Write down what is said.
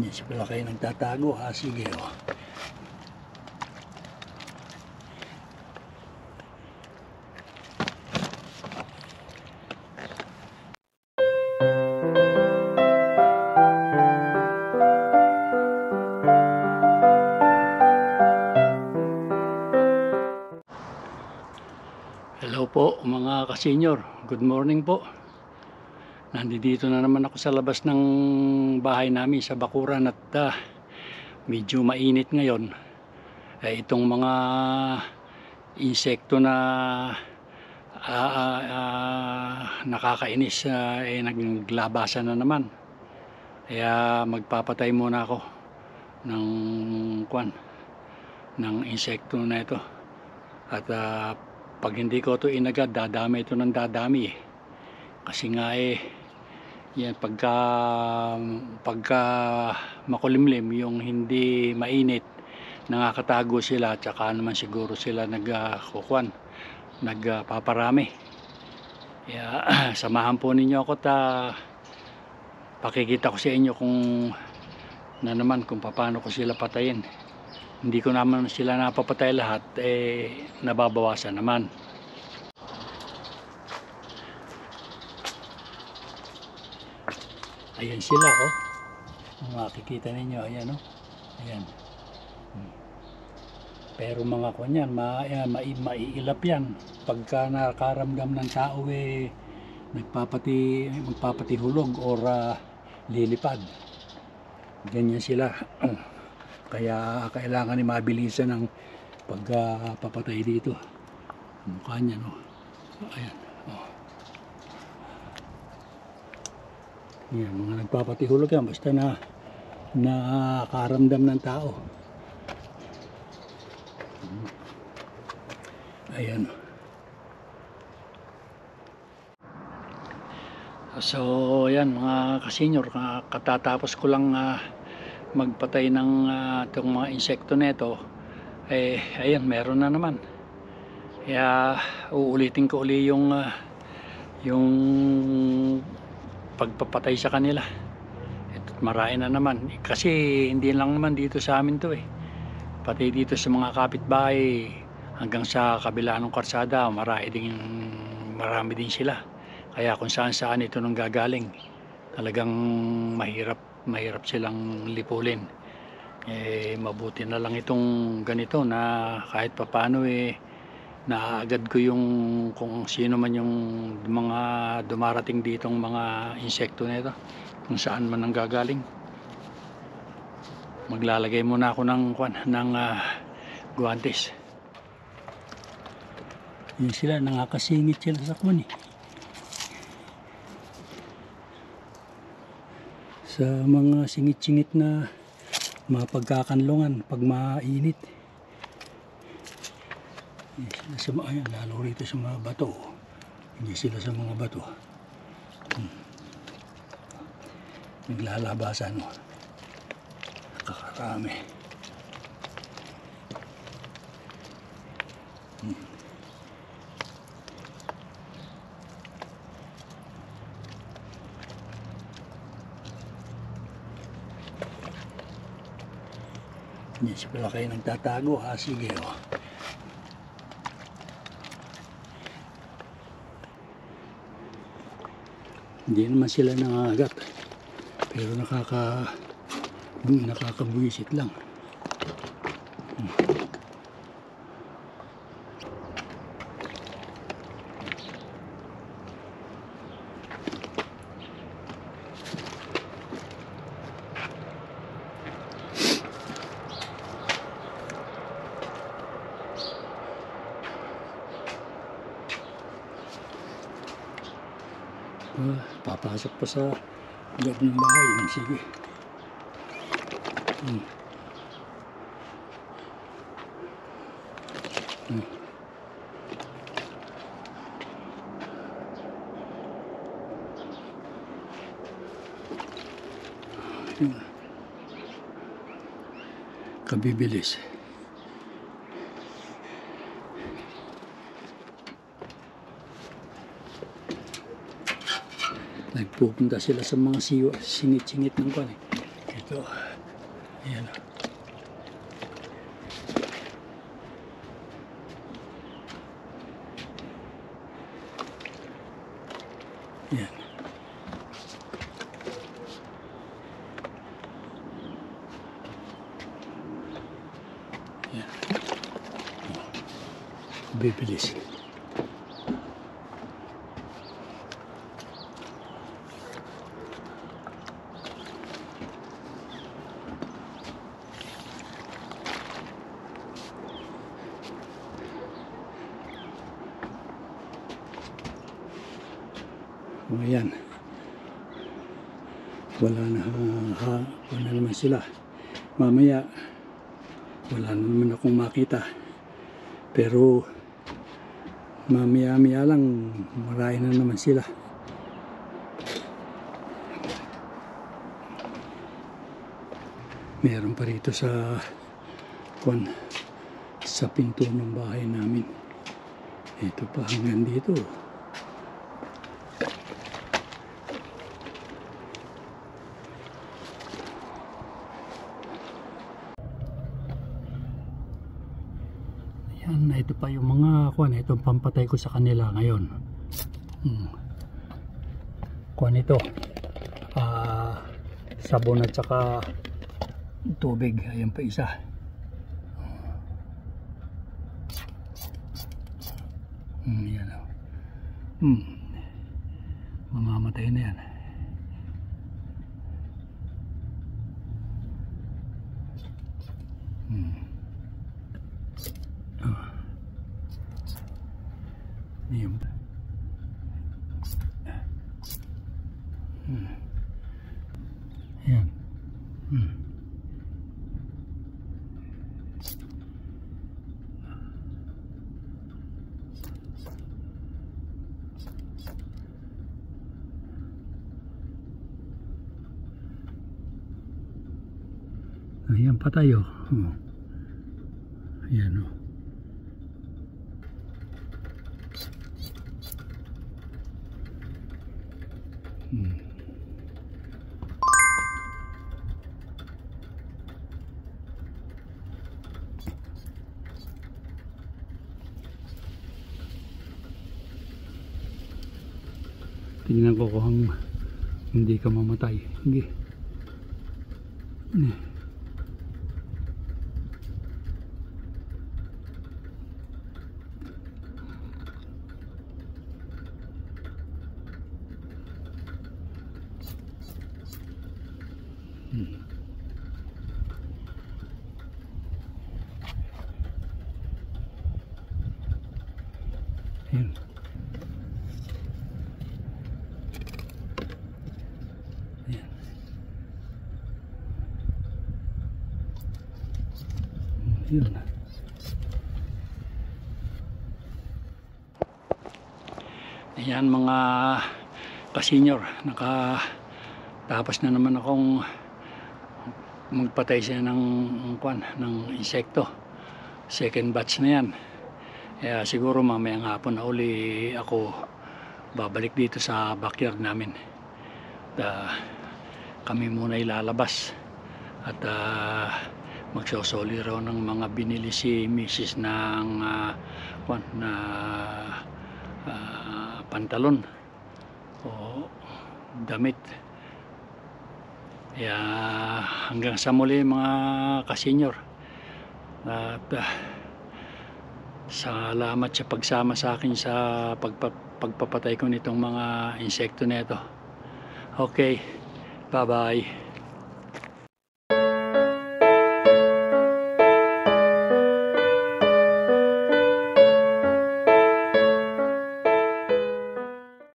Yes, pala kayo nagtatago ha. Sige o. Hello po mga ka-senior. Good morning po. Nandito na naman ako sa labas ng bahay namin sa bakuran at medyo mainit ngayon. Itong mga insekto na nakakainis naglabasan na naman. Kaya magpapatay muna ako ng insekto na ito. At pag hindi ko ito inagad, dadami ito ng dadami kasi nga yan, pagka makulimlim, yung hindi mainit, nakakatago sila at saka naman siguro sila nagpaparami. Kaya samahan po ninyo ako at pakikita ko sa inyo kung paano ko sila patayin. Hindi ko naman sila napapatay lahat, nababawasan naman. Ayan sila oh. Makikita ninyo, ayan oh. Ayan. Pero mga kunyan, maiilap yan. Pagka nakaramdam ng tao magpapatihulog or lilipad. Ganyan sila. Kaya kailangan mabilisan ng pagpapatay dito. Mukha niya no. Ayan. Oh. Yan, mga nagpapatihulog yan basta nakakaramdam ng tao. Ayan. So ayan mga ka-senior, katatapos ko lang magpatay ng itong mga insekto nito, ayan, meron na naman. Kaya uulitin ko uli yung pagpapatay sa kanila. Ito't marami na naman kasi hindi lang naman dito sa amin to pati dito sa mga kapitbahay hanggang sa kabila ng karsada marami din sila. Kaya kung saan ito nang gagaling, talagang mahirap silang lipulin. Mabuti na lang itong ganito na kahit papaano naagad ko yung kung sino man yung mga dumarating ditong mga insekto nito, kung saan man ang gagaling. Maglalagay muna ako ng guantes. Yun sila, nakakasingit sila sa sa mga singit-singit na mapagkakanlungan pag mainit. Ayan, lalo rito sa mga bato. Hindi sila sa mga bato. Naglalabasan. Nakakarami. Yes, pala kayo nagtatago ha. Sige o. Hindi naman sila nangagat, pero nakakabuwisit lang. Papasok pa sa loob ng bahay. Sige. Kabibilis. Nagpupunta sila sa mga singit-singit ng kwan. Ito Ito. Ayan. Ayan. Ayan. Bibilis. O ayan, wala na wala naman sila. Mamaya wala na naman akong makita, pero mamaya lang marami na naman sila. Meron pa rito sa pinto ng bahay namin. Ito pa hanggang dito. Yan, ito pa yung mga itong pampatay ko sa kanila ngayon. Ito, sabon at saka tubig. Ayan pa isa. Yan. Mamamatay na yan. Yan. Yan. Ayan pa tayo. Ayan o. Tingnan ko kung hindi ka mamatay. Hindi. Ayan. Ayan. Yun. Ayan mga kasenyor, nakatapos na naman akong magpatay siya ng insekto. Second batch na yan. Kaya siguro mamayang hapon na uli ako babalik dito sa backyard namin. Kami muna ilalabas at magsosoli raw ng mga binili si Mrs. ng pantalon o damit. Kaya hanggang sa muli mga kasenyor, at salamat sa pagsama sa akin sa pagpapatay ko nitong mga insekto nito. Okay, bye bye.